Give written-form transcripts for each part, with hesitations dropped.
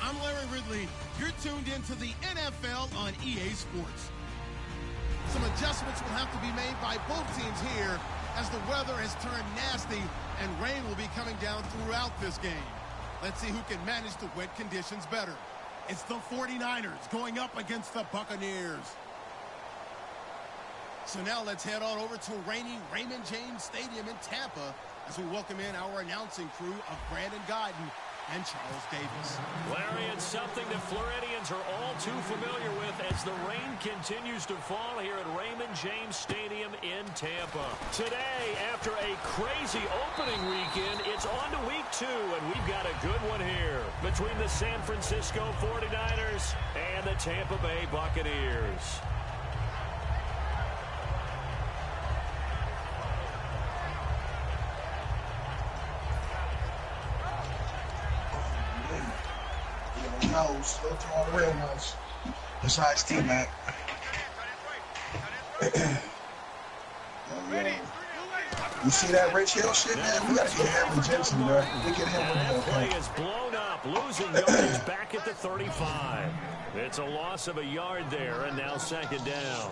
I'm Larry Ridley. You're tuned into the NFL on EA Sports. Some adjustments will have to be made by both teams here as the weather has turned nasty and rain will be coming down throughout this game. Let's see who can manage the wet conditions better. It's the 49ers going up against the Buccaneers. So now let's head on over to rainy Raymond James Stadium in Tampa as we welcome in our announcing crew of Brandon Guyton and Charles Davis. Larry, it's something that Floridians are all too familiar with as the rain continues to fall here at Raymond James Stadium in Tampa. Today, after a crazy opening weekend, it's on to week 2, and we've got a good one here between the San Francisco 49ers and the Tampa Bay Buccaneers. Nose, go to all the real ones. Besides T-Mac. You see that Rich Hill shit, man? We gotta get Henry Jensen, bro. We get him with that play is blown up, losing yardage back at the 35. It's a loss of a yard there, and now second down.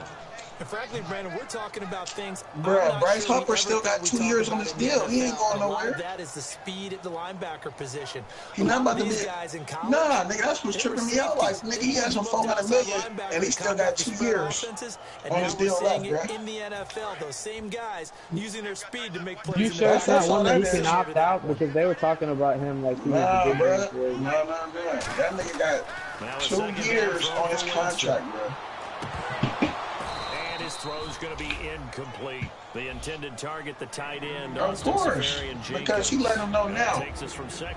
And frankly, Brandon, we're talking about things. Bro, Bryce Harper still got 2 years on his deal. He ain't going nowhere. That is the speed at the linebacker position. He's not about to be. Nah, nigga, that's what's tripping me out. Like, nigga, he has some $400 million, and he still got 2 years on his deal left, bro. In the NFL, those same guys using their speed to make plays. You sure it's not one that he can opt out? Because they were talking about him like he was a big man for it. No. That nigga got 2 years on his contract, bro. His throw's going to be incomplete. The intended target, the tight end. Of course, because he let him know now.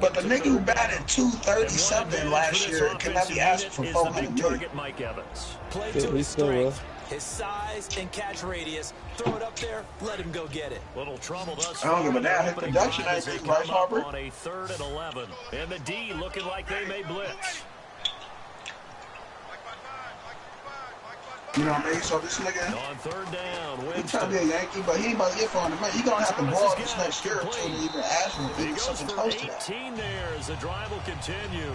But the nigga who batted 230-something last year cannot be asking for $400 million. Mike Evans. Play to his strength, his size and catch radius. Throw it up there, let him go get it. Little trouble does. I don't give a damn. His production ain't big, Bryce Harper. On a 3rd and 11, and the D looking like they may blitz. You know what I mean? So this nigga, on 3rd down, he trying to be a Yankee, but he ain't about to get $400 million. He gonna have to ball this next year to even ask him to do something close to that. 18 there as the drive will continue.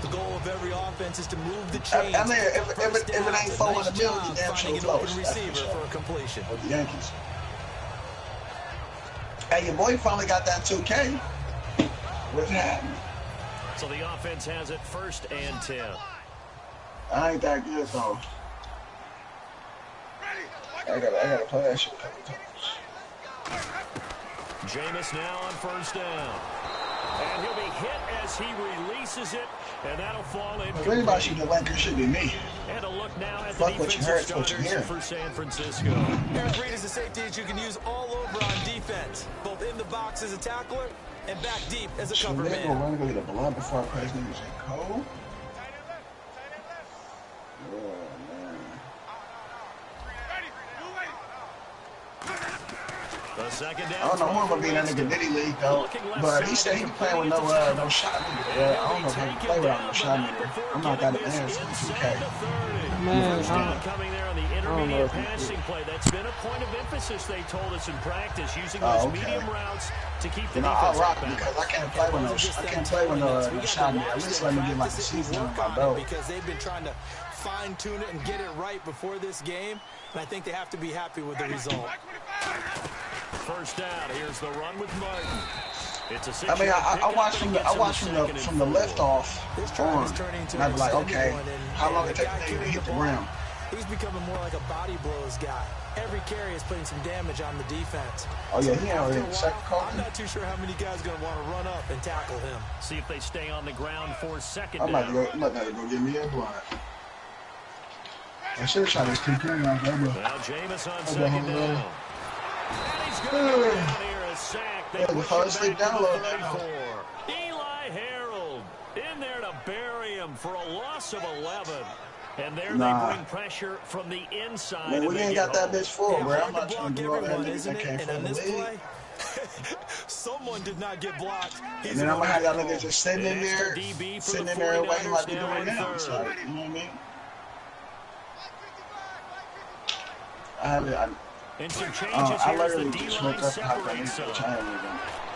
The goal of every offense is to move the chains. I mean, if it ain't $400 million, you damn sure close. Receiver for a completion. With the Yankees. Hey, your boy finally got that 2K. What's happening? So the offense has it 1st and 10. I ain't that good though. I gotta play that shit a couple times. Jameis now on 1st down. And he'll be hit as he releases it, and that'll fall in. If anybody should have went, it should be me. And a look now at Fuck the what you heard, defensive what you hear. starters for San Francisco. Eric Reid is a safety that you can use all over on defense, both in the box as a tackler and back deep as a cover man. Should they go get a blood before I press niggas in cold? The second down. I don't know who I'm gonna be in that nigga Diddy League though, but he said he be playing with no shot nigga. Yeah, I don't know if I can play without no shot nigga. I'm not that advanced in 2K. Man, coming there on the intermediate passing play. That's been a point of emphasis, they told us in practice, using those medium routes to keep the defense. I'll rock because I can't play with no shot nigga. At least let me get like a season on my belt. Because they've been trying to fine-tune it and get it right before this game, and I think they have to be happy with the result. 1st down. Here's the run with Martin. It's a I mean, I watched from the left off on, and I'd be like, okay, how long it take the nigga to hit the ground? He's becoming more like a body blows guy. Every carry is putting some damage on the defense. Oh yeah, he already in the second quarter. I'm not too sure how many guys are going to want to run up and tackle him. See if they stay on the ground for 2nd down. I'm about to go get me a blind. I should have shot his 2K now, bro. Now Jameis on 2nd down. And he's going to go down here a sack. They push him back to the 34. Eli Harold in there to bury him for a loss of 11. And there they bring pressure from the inside. Man, we ain't got that bitch full, bro. I'm not trying to do all that niggas that came from the league. Someone did not get blocked. And then I'm going to have y'all niggas just sitting in there waiting like we do right now. It's like, you know what I mean? I literally just woke up and hopped on this bitch. I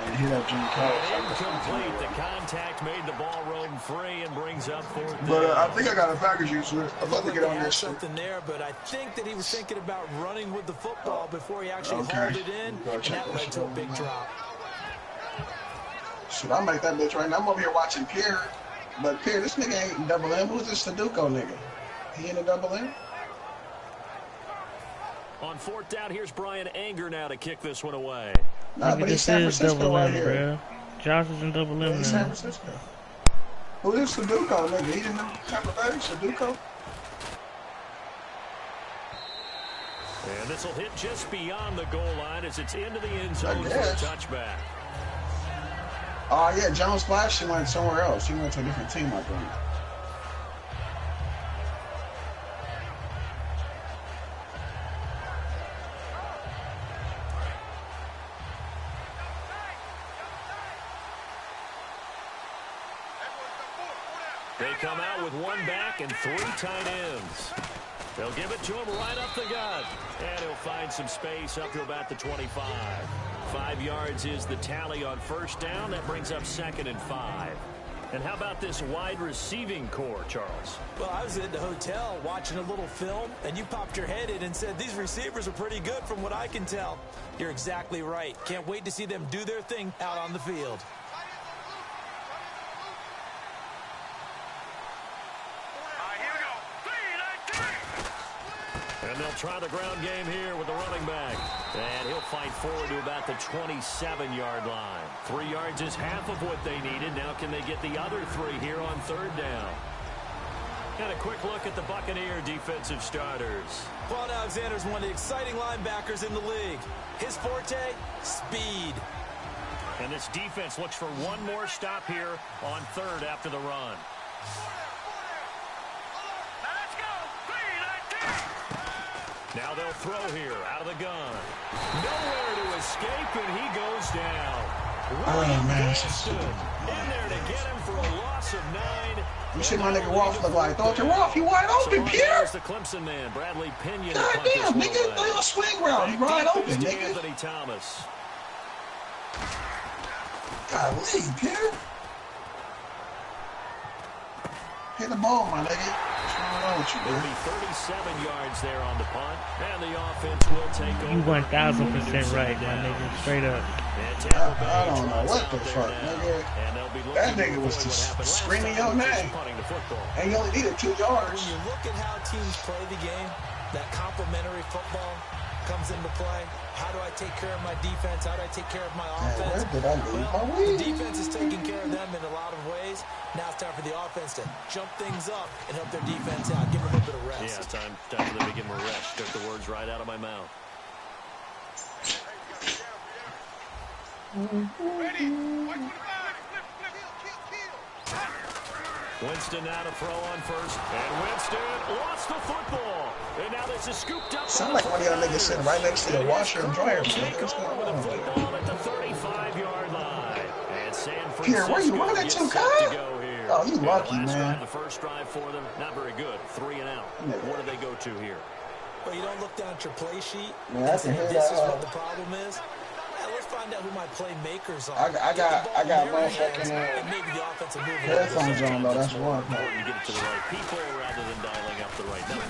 and hit up Jimmy Kelly. Incomplete. The contact made the ball roam free and brings up 4th. But I think I got a package user. I'd love to get on this something there, but I think that he was thinking about running with the football before he actually hauled it in, and that led to a big drop. Should I make that bitch right now? I'm over here watching Pierre, but Pierre, this nigga ain't double M. Who's this Sudoku nigga? He in a double M? On 4th down, here's Brian Anger now to kick this one away. Nah, but he's San Francisco right here. Bro. Josh is in double M. He's San Francisco. Who is Sudoku nigga? He didn't know Tampa Bay? Sudoku? And this will hit just beyond the goal line as it's into the end zone for a touchback. Oh, yeah, Jones Flash went somewhere else. He went to a different team, I think. They come out with 1 back and 3 tight ends. They'll give it to him right up the gut. And he'll find some space up to about the 25. 5 yards is the tally on 1st down. That brings up 2nd and 5. And how about this wide receiving core, Charles? Well, I was at the hotel watching a little film, and you popped your head in and said, these receivers are pretty good from what I can tell. You're exactly right. Can't wait to see them do their thing out on the field. And they'll try the ground game here with the running back. And he'll fight forward to about the 27-yard line. 3 yards is half of what they needed. Now can they get the other 3 here on 3rd down? And a quick look at the Buccaneer defensive starters. Quan Alexander is one of the exciting linebackers in the league. His forte, speed. And this defense looks for one more stop here on 3rd after the run. Now they'll throw here out of the gun. Nowhere to escape, and he goes down. Oh, man. In there to get him for a loss of 9. You see my nigga Roth look like, throw it to Roth. He wide open, Pierre. The Clemson man, Bradley Pinion. God damn, nigga, throw a swing route. He wide open, nigga. Anthony Thomas. Golly, Pierre. Hit the ball, my nigga. What's going on with you, It'll man? be 37 yards there on the punt, and the offense will take over. You 1,000% right, my nigga. Straight up. I don't know what the fuck, nigga. That nigga was just screaming your name. And you only needed 2 yards. When you look at how teams play the game, that complementary football comes into play. How do I take care of my defense? How do I take care of my offense? Where did I leave my weed? The defense is taking care of them in a lot of ways. Now it's time for the offense to jump things up and help their defense out. Give them a little bit of rest. Yeah, time for them to give them a rest. Took the words right out of my mouth. Winston now to throw on 1st. And Winston lost the football. And now this is scooped up. Sound like one of y'all niggas sitting right next to the washer and dryer. What's going With on? the football at the 35-yard line. And San Francisco Pierre, where you running to, Kyle? Oh, you lucky, man. The first drive for them, not very good. 3 and out. What do they go to here? Well, you don't look down at your play sheet Man, and say this is what the problem is. Let's find out who my playmakers are. I got motherfucking and maybe the offensive move. headphones on though. That's one part. You get it to the right people rather than dialing up the right number.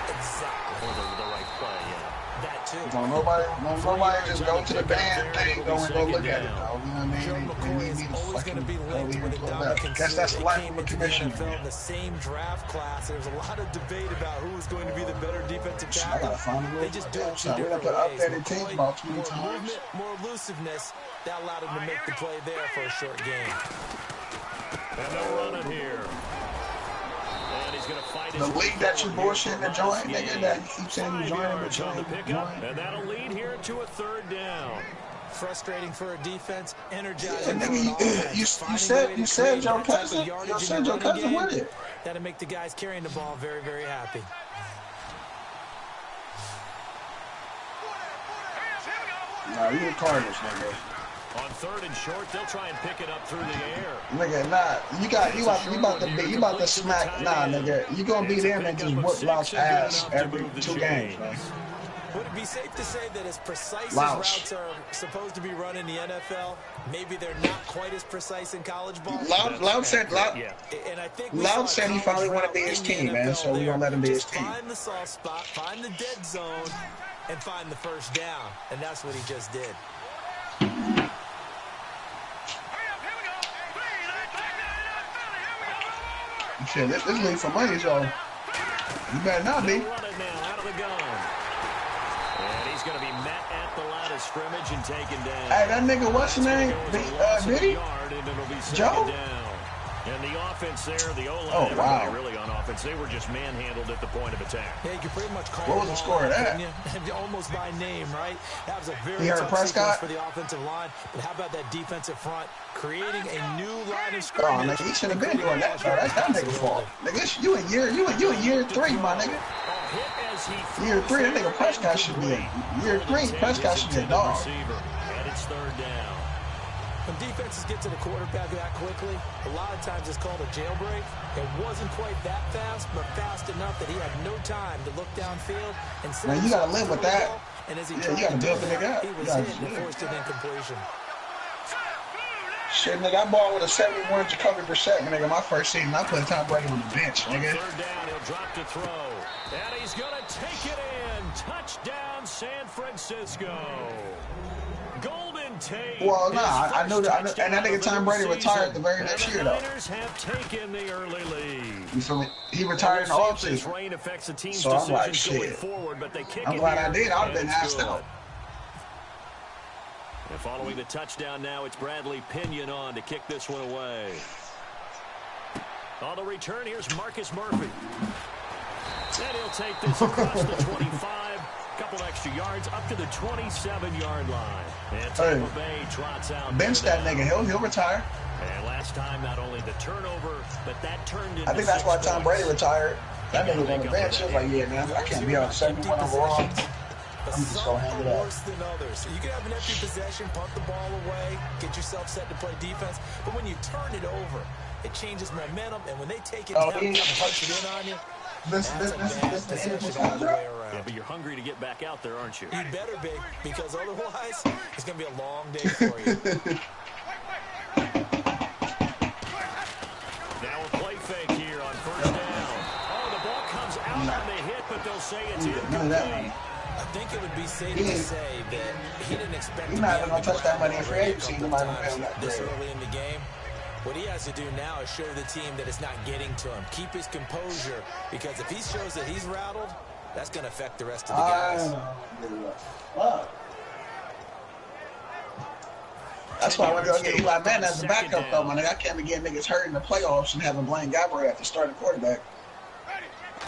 Exactly. Or the right play, yeah. That too. Don't nobody just go to the band thing, go and go look at it, though. You know what I mean? Joe McCoy is always going to be linked with Ndamukong Suh. Guess that's the life Came of a into the commissioner. NFL in the same draft class. There's a lot of debate about who is going to be the better defensive I gotta tackle. find a They just do it two we different done put ways. updated teams about 20 more times. movement, more elusiveness. That allowed him to make the play there for a short game. And they'll run it here. And he's going to fight The league that you bullshitting to join, nigga, that you keep saying you joining, but you on the ain't pickup, joining. and that'll lead here to a 3rd down. Frustrating for a defense, Yeah, energizing for an nigga, offense. you said your cousin, you said your cousin with it. That'll make the guys carrying the ball very, very happy. Nah, you the Cardinals, nigga. On 3rd and short, they'll try and pick it up through the air. Nigga, nah, you about to smack, nah, nigga, you gonna be them and just whoop Lock's ass every 2 games, man. Would it be safe to say that as precise as Louch. routes are supposed to be run in the NFL, maybe they're not quite as precise in college ball? Loud said he finally want to be his team, man, so we're going to let him be his team. Find the soft spot, find the dead zone, and find the first down. And that's what he just did. Shit, this league for money, so you better not be. Going to be met at the line of scrimmage and taken down. Hey, that nigga, what's his name? Diddy? Joe? And the offense there, the O-line, oh, wow. Really on offense. They were just manhandled at the point of attack. Yeah, you can pretty much call what was the score of that? Almost by name, right? That was a very tough sequence for the offensive line. But how about that defensive front creating a new line of scrimmage? Oh, nigga, he should have been doing that, bro. That's that nigga's fault. Nigga, you in year 3, my nigga. Year 3, that nigga Prescott should be year 3. Prescott should be a dog. And it's third down. When defenses get to the quarterback that quickly, a lot of times it's called a jailbreak. It wasn't quite that fast, but fast enough that he had no time to look downfield and set. Man, you gotta live with that. And as he you gotta build the nigga up. He was hit and forced an incompletion. Shit, nigga, I balled with a 71 Jacoby Brissett, nigga. My first season, I put Tom Brady on the bench, nigga. Third down, he'll drop to throw. And he's gonna take it in. Touchdown, San Francisco. Golden Tate. Well, nah, I know that. And that nigga Tom Brady retired the very next year, though. Have taken the early lead. You feel me? He retired in the offseason. So I'm like, shit. I'm glad I did. I would have been asked out. And following the touchdown now, it's Bradley Pinion on to kick this one away. On the return, here's Marcus Murphy. And he'll take this across the 25. Couple extra yards up to the 27-yard line. And Tampa Bay trots out. Bench that nigga. He'll retire. And last time, not only the turnover, but that turned into I think that's why Tom Brady retired. That nigga was on the bench. He was like, yeah, man, I can't be on 71 overall. I'm just going to hang it up. Worse than others. You can have an empty possession, punt the ball away, get yourself set to play defense. But when you turn it over, it changes momentum. And when they take it down and punch it in on you, this is the end of his contract. Yeah, but you're hungry to get back out there, aren't you? You better be, because otherwise, it's going to be a long day for you. Now a play fake here on first down. Oh, the ball comes out on the hit, but they'll say it's incomplete. I think it would be safe to say that he didn't expect to not going to touch that money in free agency this early in the game. What he has to do now is show the team that it's not getting to him. Keep his composure, because if he shows that he's rattled, that's going to affect the rest of the guys. That's why I want to go get Eli Manning as a backup, though, man. I can't be getting niggas hurt in the playoffs and having Blaine Gabbert at the starting quarterback.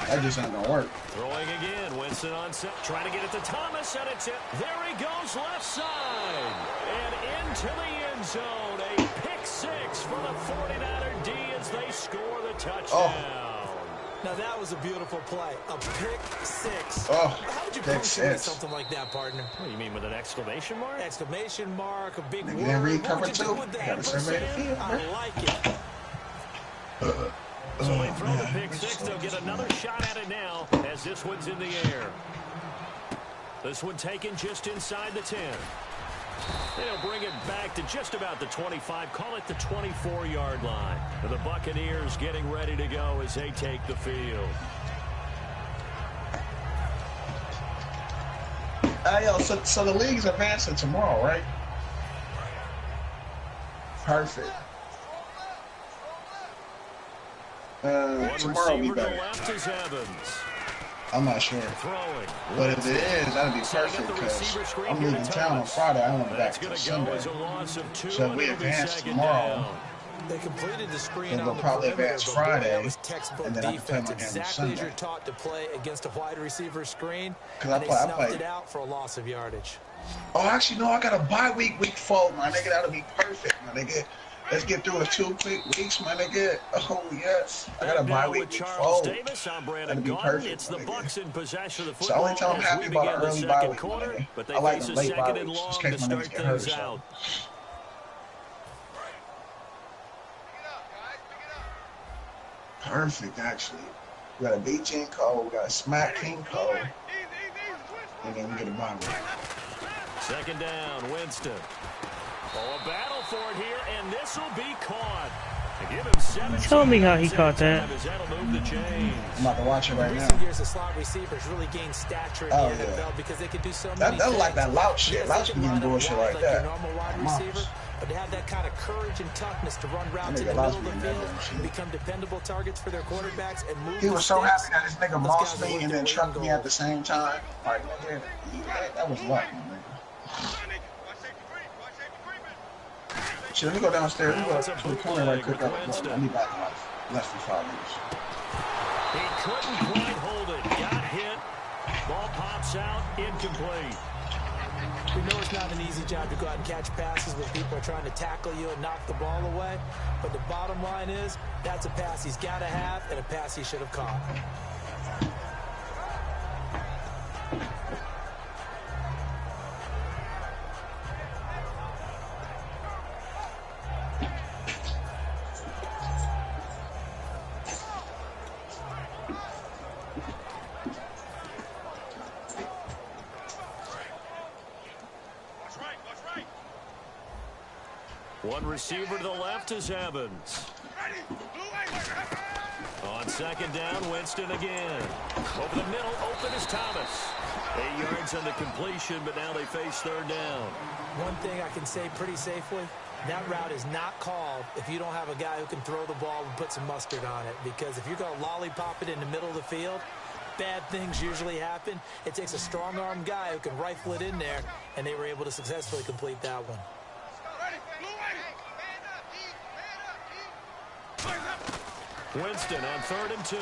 That just ain't gonna work. Throwing again, Winston on set, trying to get it to Thomas, and it's it. There he goes, left side, and into the end zone. A pick six for the 49er D as they score the touchdown. Now that was a beautiful play, a pick six. How did you punctuate something like that, partner? What do you mean, with an exclamation mark? Exclamation mark, a big word. Didn't read cover two. I like it. So they throw the pick six. They'll get another shot at it now as this one's in the air. This one taken just inside the 10. They'll bring it back to just about the 25. Call it the 24-yard line. And the Buccaneers getting ready to go as they take the field. So the league's advancing tomorrow, right? Perfect. Tomorrow will be better. I'm not sure. But if it is, that'll be perfect because I'm leaving town on Friday. I want to be back to Sunday. So if we advance tomorrow, they completed the screen then we'll probably advance Friday, textbook and then I can play my game on exactly as Sunday. you're taught to play against a wide receiver screen. Because I played it out for a loss of yardage. Oh, actually, no, I got a bye week 4, my nigga. That'll be perfect, my nigga. Let's get through it 2 quick weeks, my nigga. Oh, yes. I got a bye week 4. That'll be perfect, it's the Bucs in possession of the so the only time I'm happy about an early bye week, quarter, but they I like face them a late bye second and weeks, long just to in case my start niggas get hurt. things out. Perfect, actually. We got a beat King Cole, we got a smack King Cole. and then we get a bye week. Second down, Winston. Oh, a battle for it here, and this will be caught. Give him 17. Tell me how he caught that. Move the chains. I'm about to watch it right now. Recent years, the slot receivers really gained stature in the NFL because they could do so many things. Like that loud shit. Loud be doing bullshit like that. Your normal wide receiver, but to have that kind of courage and toughness to run routes in the middle of the field and become dependable targets for their quarterbacks and move. He was so happy that this nigga mossed me and then trucked me at the same time. Like, nigga, that was luck, man. Shit, let me go downstairs. Let me go to the corner right quick. I'll be back in like less than 5 minutes. He couldn't quite hold it. Got hit. Ball pops out. Incomplete. We know it's not an easy job to go out and catch passes when people are trying to tackle you and knock the ball away. But the bottom line is, that's a pass he's got to have and a pass he should have caught. One receiver to the left is Evans. On second down, Winston again. Over the middle, open is Thomas. 8 yards on the completion, but now they face third down. One thing I can say pretty safely, that route is not called if you don't have a guy who can throw the ball and put some mustard on it. Because if you're going to lollipop it in the middle of the field, bad things usually happen. It takes a strong-arm guy who can rifle it in there, and they were able to successfully complete that one. Winston on 3rd and 2.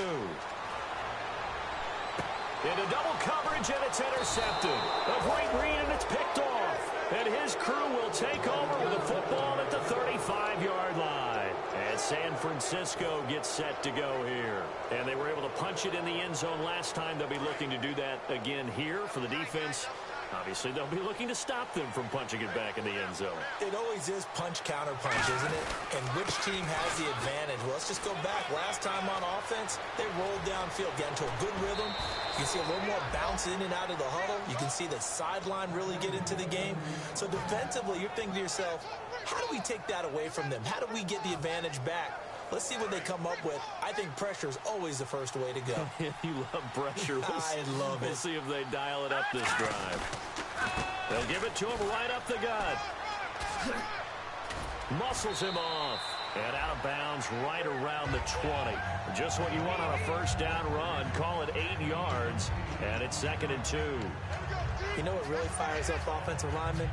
Into double coverage, and it's intercepted. A great read, and it's picked off. And his crew will take over with the football at the 35-yard line. And San Francisco gets set to go here. And they were able to punch it in the end zone last time. They'll be looking to do that again here for the defense. Obviously, they'll be looking to stop them from punching it back in the end zone. It always is punch-counter-punch, isn't it? And which team has the advantage? Well, let's just go back. Last time on offense, they rolled downfield, got into a good rhythm. You can see a little more bounce in and out of the huddle. You can see the sideline really get into the game. So defensively, you're thinking to yourself, how do we take that away from them? How do we get the advantage back? Let's see what they come up with. I think pressure is always the first way to go. You love pressure. I love it. We'll see if they dial it up this drive. They'll give it to him right up the gut. Muscles him off. And out of bounds right around the 20. Just what you want on a first down run. Call it 8 yards. And it's 2nd and 2. You know what really fires up offensive linemen?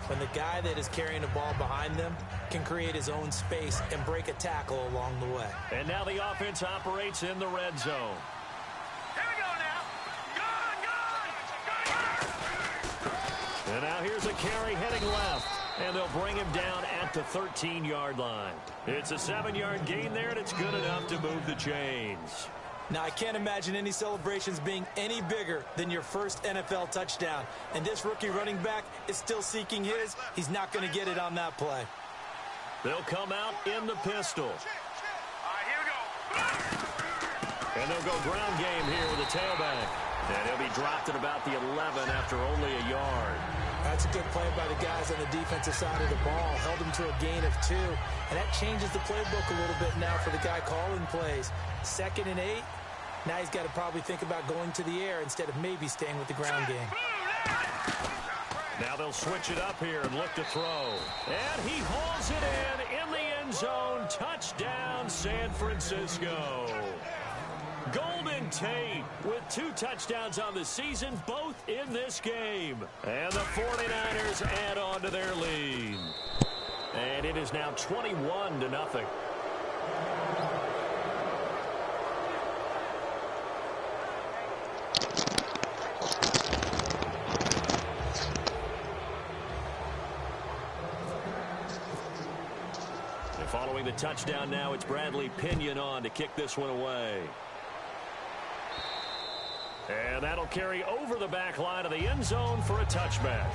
When the guy that is carrying the ball behind them can create his own space and break a tackle along the way. And now the offense operates in the red zone. Here we go now. And now here's a carry heading left. And they'll bring him down at the 13-yard line. It's a 7-yard gain there, and it's good enough to move the chains. Now, I can't imagine any celebrations being any bigger than your first NFL touchdown. And this rookie running back is still seeking his. He's not going to get it on that play. They'll come out in the pistol. All right, here we go. And they'll go ground game here with the tailback. And he'll be dropped at about the 11 after only a yard. That's a good play by the guys on the defensive side of the ball. Held him to a gain of 2. And that changes the playbook a little bit now for the guy calling plays. 2nd and 8. Now he's got to probably think about going to the air instead of maybe staying with the ground game. Now they'll switch it up here and look to throw. And he hauls it in the end zone. Touchdown, San Francisco. Golden Tate with 2 touchdowns on the season, both in this game. And the 49ers add on to their lead. And it is now 21-0. Following the touchdown now, it's Bradley Pinion on to kick this one away. And that'll carry over the back line of the end zone for a touchback.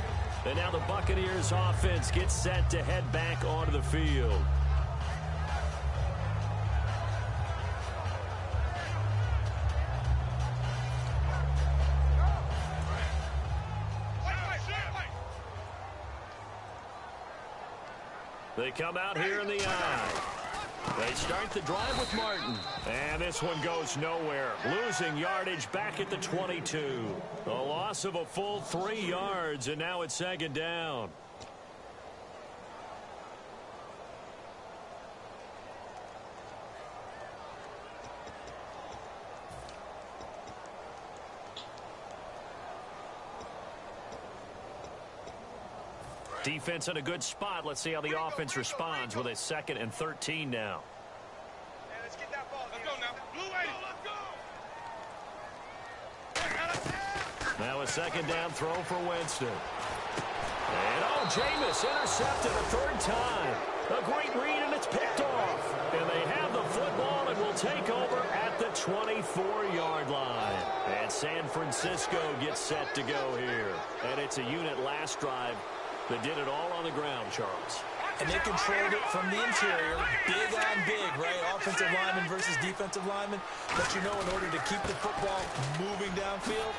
And now the Buccaneers offense gets set to head back onto the field. They come out here in the eye. They start the drive with Martin. And this one goes nowhere. Losing yardage back at the 22. A loss of a full 3 yards, and now it's second down. Defense in a good spot. Let's see how the offense responds with a 2nd and 13 now. Hey, let's get that ball. Let's go now. Blue 80. Now a 2nd down throw for Winston. And Jameis intercepted a 3rd time. A great read, and it's picked off. And they have the football and will take over at the 24-yard line. And San Francisco gets set to go here. And it's a unit last drive that did it all on the ground, Charles. And they controlled it from the interior, big on big, right? Offensive lineman versus defensive lineman. But you know, in order to keep the football moving downfield,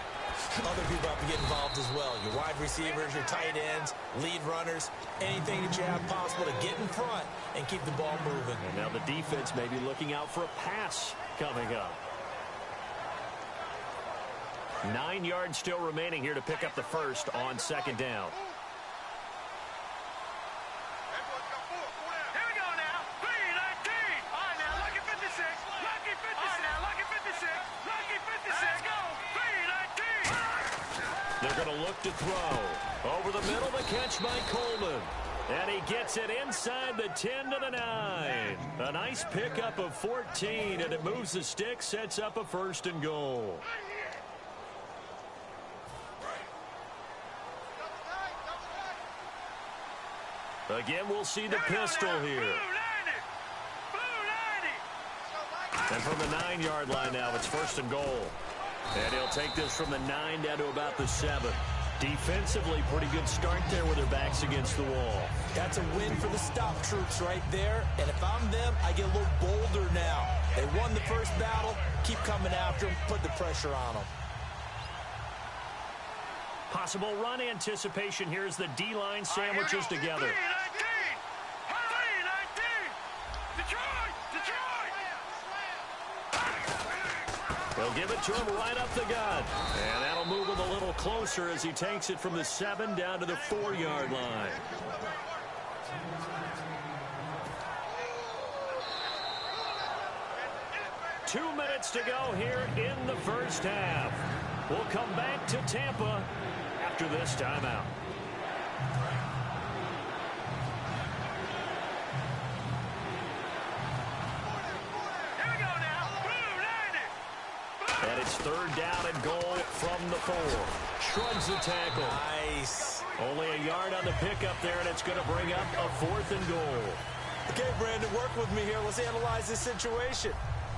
other people have to get involved as well. Your wide receivers, your tight ends, lead runners, anything that you have possible to get in front and keep the ball moving. And now the defense may be looking out for a pass coming up. 9 yards still remaining here to pick up the first on 2nd down. They're going to look to throw. Over the middle, the catch by Coleman. And he gets it inside the 10 to the 9. A nice pickup of 14, and it moves the stick, sets up a 1st and goal. Again, we'll see the pistol here. And from the 9-yard line now, it's 1st and goal. And he'll take this from the 9 down to about the 7. Defensively, pretty good start there with their backs against the wall. That's a win for the stop troops right there. And if I'm them, I get a little bolder now. They won the first battle. Keep coming after them. Put the pressure on them. Possible run anticipation here as the D-line sandwiches together. They'll give it to him right up the gut. And that'll move him a little closer as he takes it from the 7 down to the 4-yard line. Two minutes to go here in the first half. We'll come back to Tampa after this timeout. And it's 3rd down and goal from the 4. Shrugs the tackle. Nice. Only a yard on the pickup there, and it's going to bring up a 4th and goal. Okay, Brandon, work with me here. Let's analyze this situation.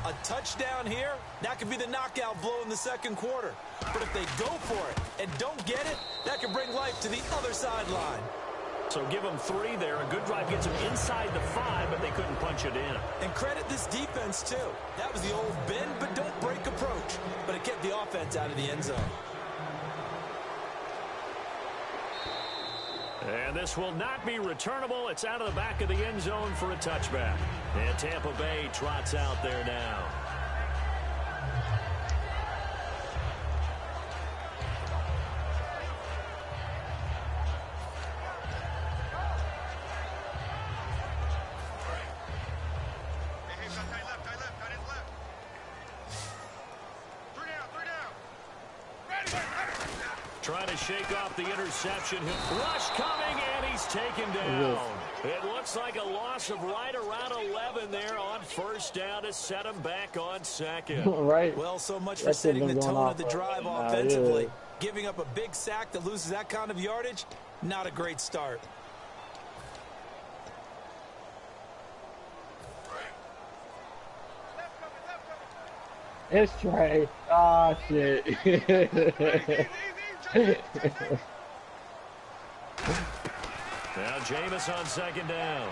A touchdown here, that could be the knockout blow in the 2nd quarter. But if they go for it and don't get it, that could bring life to the other sideline. So give them 3 there. A good drive gets them inside the 5, but they couldn't punch it in. And credit this defense, too. That was the old bend but don't break approach. But it kept the offense out of the end zone. And this will not be returnable. It's out of the back of the end zone for a touchback. And Tampa Bay trots out there now. Trying to shake off the interception. Rush coming, and he's taken down. It looks like a loss of right around 11 there on 1st down to set him back on 2nd. Right. Well, so much for setting the tone of the drive offensively. Yeah. Giving up a big sack that loses that kind of yardage, not a great start. It's Trey. Oh, shit. Now Jameis on 2nd down.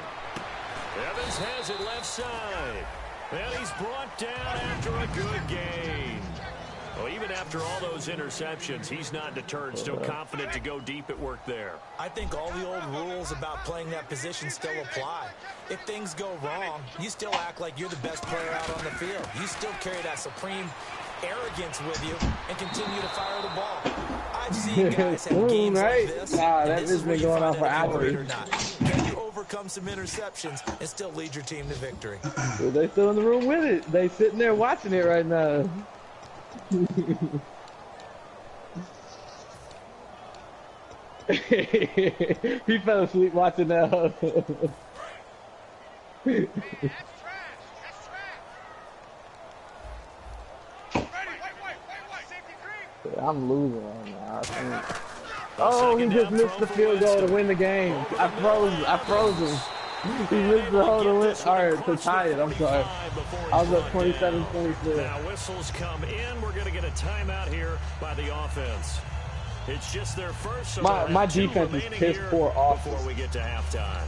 Evans has it left side. And he's brought down after a good gain. Well, even after all those interceptions, he's not deterred, still confident to go deep at work there. I think all the old rules about playing that position still apply. If things go wrong, you still act like you're the best player out on the field. You still carry that supreme arrogance with you and continue to fire the ball. I've seen guys have games like this. That's just been going on for hours. Can you overcome some interceptions and still lead your team to victory? Well, they still in the room with it. They sitting there watching it right now. He fell asleep watching that. I'm losing right now. Oh, he just missed the field goal to win the game. I froze him. He missed the hole to win, or to tie it. I'm sorry. I was up 27-24. Now whistles come in. We're going to get a timeout here by the offense. It's just their first. So my defense is piss poor off before we get to halftime.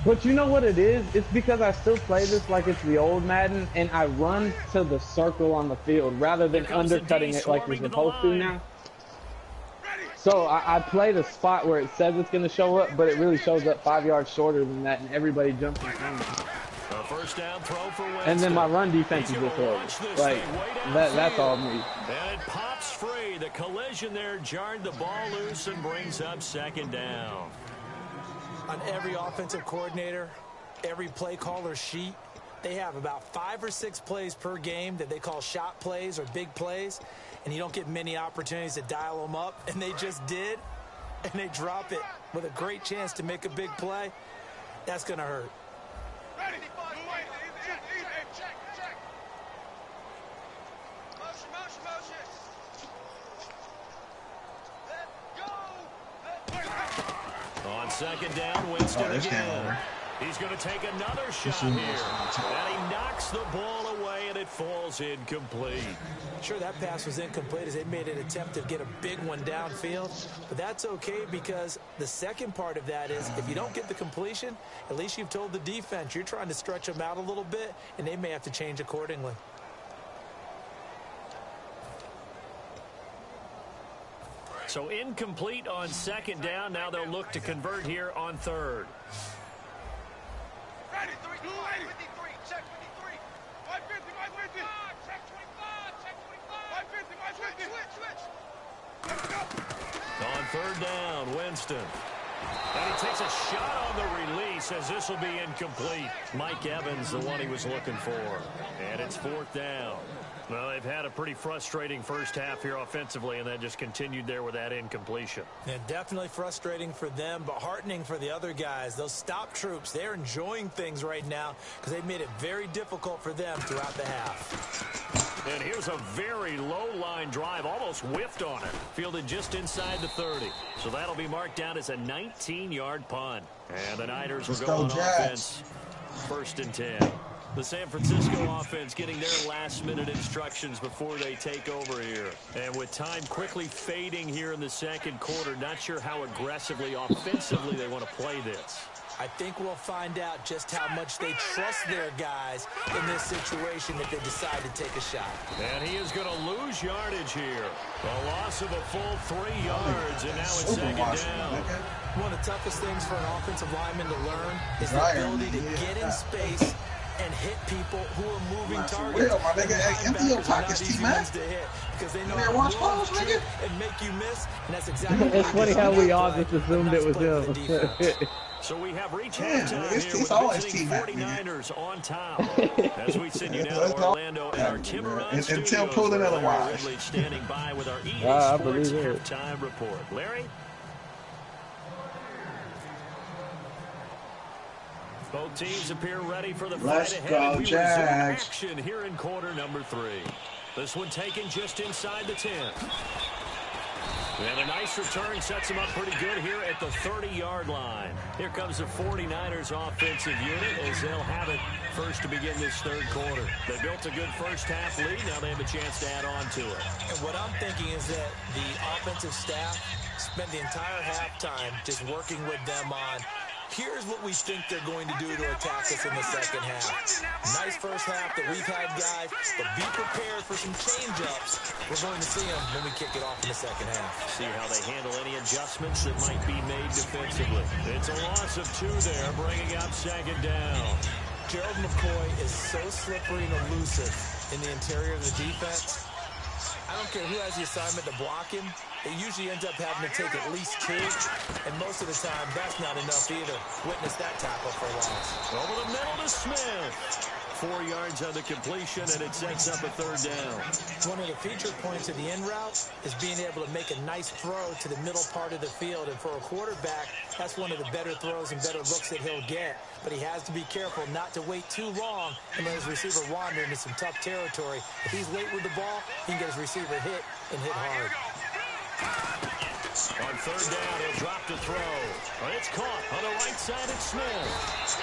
But you know what it is? It's because I still play this like it's the old Madden, and I run to the circle on the field rather than undercutting it like we're supposed to now. So I play the spot where it says it's going to show up, but it really shows up 5 yards shorter than that, and everybody jumps in front of me. First down throw for Winston. And then my run defense is just horrible. Like, that's all me. And it pops free. The collision there jarred the ball loose and brings up second down. On every offensive coordinator, every play caller sheet, they have about 5 or 6 plays per game that they call shot plays or big plays, and you don't get many opportunities to dial them up, and they just did, and they drop it with a great chance to make a big play. That's going to hurt. Ready. Check. Motion. Let go. On second down, Winston again. He's going to take another shot here. And he knocks the ball away, and it falls incomplete. Sure, that pass was incomplete as they made an attempt to get a big one downfield. But that's okay because the second part of that is if you don't get the completion, at least you've told the defense you're trying to stretch them out a little bit, and they may have to change accordingly. So incomplete on second down. Now they'll look to convert here on third. Ready, 53. Check 53. 550. Check 25. Switch. On third down, Winston. And he takes a shot on the release as this will be incomplete. Mike Evans, the one he was looking for. And it's fourth down. Well, they've had a pretty frustrating first half here offensively, and then just continued there with that incompletion. Yeah, definitely frustrating for them, but heartening for the other guys. Those stop troops, they're enjoying things right now because they've made it very difficult for them throughout the half. And here's a very low-line drive, almost whiffed on it. Fielded just inside the 30. So that'll be marked down as a 19-yard punt. And the Niners will go on offense. First and 10. The San Francisco offense getting their last-minute instructions before they take over here. And with time quickly fading here in the second quarter, not sure how aggressively, offensively they want to play this. I think we'll find out just how much they trust their guys in this situation if they decide to take a shot. And he is going to lose yardage here. A loss of a full 3 yards, and now it's second down. One of the toughest things for an offensive lineman to learn is the ability to get in space and hit people who are moving targets. My nigga, empty your pockets, T-Man. Because they know watch balls, nigga. And make you miss, and that's exactly it's funny how we all just assumed it was him. So we have reached halftime here with visiting 49ers on top. As we send you now to Orlando and our Tiburon studios. Until proven otherwise. Ridley standing by with our EA Sports halftime report. Larry? Both teams appear ready for the fight ahead. Go, we resume action here in quarter number 3. This one taken just inside the 10. And a nice return sets them up pretty good here at the 30-yard line. Here comes the 49ers offensive unit as they'll have it first to begin this third quarter. They built a good first half lead. Now they have a chance to add on to it. And what I'm thinking is that the offensive staff spent the entire halftime just working with them on Here's what we think they're going to do to attack us in the second half. Nice first half that we've had, guys, but be prepared for some change-ups. We're going to see them when we kick it off in the second half. See how they handle any adjustments that might be made defensively. It's a loss of 2 there, bringing up second down. Gerald McCoy is so slippery and elusive in the interior of the defense. I don't care who has the assignment to block him. It usually ends up having to take at least 2, and most of the time, that's not enough either. Witness that tackle for a loss. Over the middle to Smith. 4 yards on the completion, and it sets up a 3rd down. One of the feature points of the end route is being able to make a nice throw to the middle part of the field, and for a quarterback, that's one of the better throws and better looks that he'll get. But he has to be careful not to wait too long and let his receiver wander into some tough territory. If he's late with the ball, he can get his receiver hit and hit hard. On 3rd down, he'll drop to throw. But it's caught on the right side of Smith.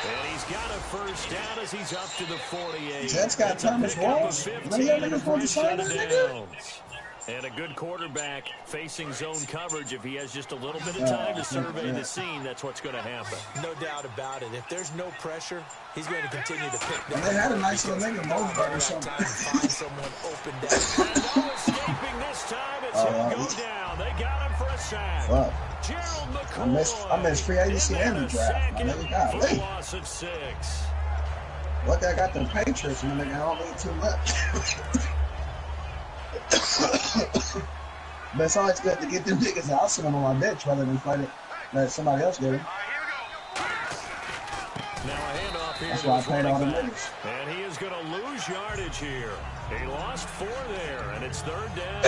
And he's got a 1st down as he's up to the 48. Jets got Thomas Walsh. And a good quarterback facing zone coverage. If he has just a little bit of time to survey the scene, that's what's going to happen. No doubt about it. If there's no pressure, he's going to continue to pick them. They had a nice little nigga moment or something. Find someone open down. And no escaping this time. It's he'll go down. They got him for a sack. Gerald McCoy. I missed free agency and the draft. My nigga got late. Loss of 6. Look, I got the Patriots, and my nigga, I don't need too much. But it's always good to get them niggas out on my bench rather than let somebody else get it. Now a handoff here. That's why I played all the niggas. And he is going to lose yardage here. He lost 4 there, and it's 3rd down.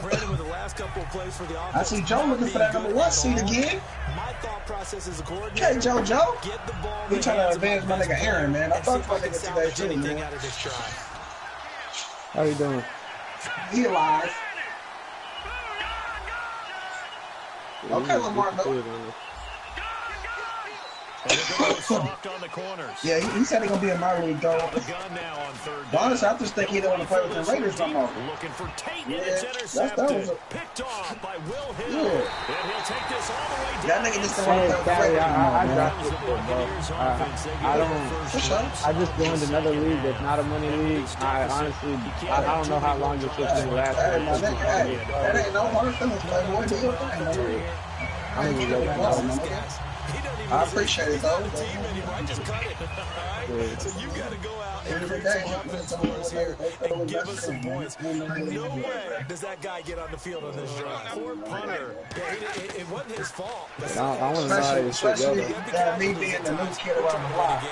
Brandon, with the last couple of plays for the offense. I see Joe looking for that number 1 seat again. My thought process is a coordinator. Okay, Joe. Get the ball. We trying to advance my nigga Aaron, man. I talked to my nigga today too, man. How you doing? He alive. Okay, Lamar Miller. Soft on the corners. Yeah, he said he's gonna be in my league, though. The gun now on 3rd down. Honestly, I just think he don't want to play with the Raiders no more. Looking for Tate, and it's intercepted. Picked off by Will Hill. And he'll take this all the way down. That nigga just don't want to play with the Raiders no more. I just joined another league that's not a money league. I honestly, I don't know how long this is going to last. That ain't no hard feelings, man. What do you think? I appreciate it, though. So you got to go out and create some offense here and give us some points. No way does that guy get on the field on this drive. Poor punter. It wasn't his fault. I want to know how this shit goes. Me being the new kid around the block.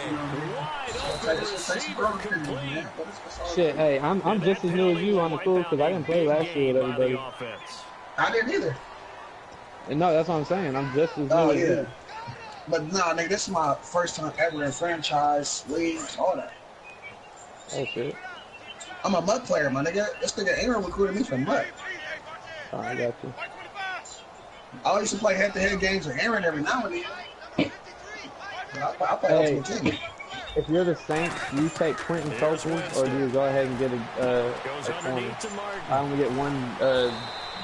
Shit, hey, I'm just as new as you on the pool because I didn't play last year with everybody. I didn't either. No, that's what I'm saying. I'm just as new as you. But nah, nigga, this is my first time ever in franchise, leagues, all that. Oh, shit. I'm a mud player, my nigga. This nigga Aaron recruited me from mud. Oh, I got you. I used to play head-to-head games with Aaron every now and then. I play Ultimate Team. If you're the Saints, do you take Quentin Copeland, or do you go ahead and get a corner? I only get one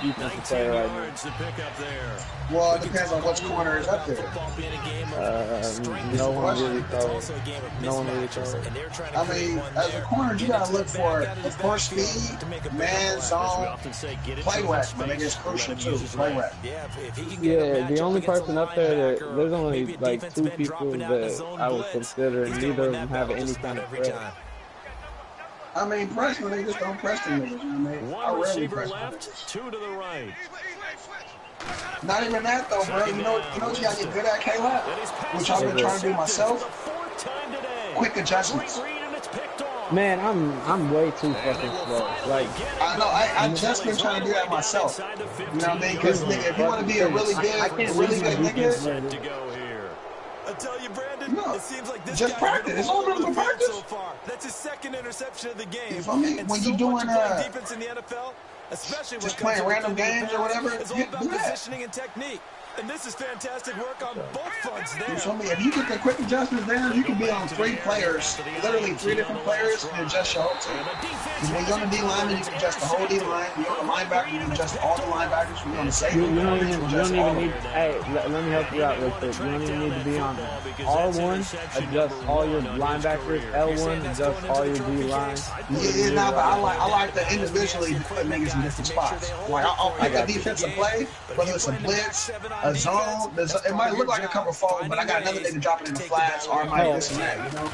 defensive player right now. Well, it depends on which corner is up there. No one really calls. No one really calls. I mean, as a corner, you gotta look for force speed, man, zone, play whack. I think it's crucial too. Play whack. Yeah, the only person up there that there's only like 2 people that I would consider, and neither of them have any kind of threat. I mean, press when they just don't press the niggas, you know what I mean? One receiver left, 2 to the right. Not even that though, bro. You know what you gotta get good at, K-Lab? Which I've been trying to do myself? Quick adjustments. Man, I'm way too fucking slow. Like, I know, I just been trying to do that myself. You know what I mean? Because nigga, if you want to be a really good nigga, I tell you, Brandon, it seems like this just practice. It's all about practice. So far. That's his 2nd interception of the game. If I mean, when you doing defense in the NFL, especially just playing random games or whatever, it's all about positioning and technique. And this is fantastic work on both fronts there. So if you get the quick adjustments down, you can be on 3 players, literally 3 different players, and adjust your whole team. Because when you're on the D-line, you can adjust the whole D-line. When you're on the linebacker, you can adjust all the linebackers. When you're on the safety, you don't even need. Hey, let me help you out real quick. You don't even need to be on R1, adjust all your linebackers. L1, adjust all your D-line. Yeah, but I like to individually put niggas in different spots. Like I'll pick a defensive play, whether it's a blitz, a zone. It might look like a cover fold, but I got another nigga dropping in the flats, or I might this and that, you know?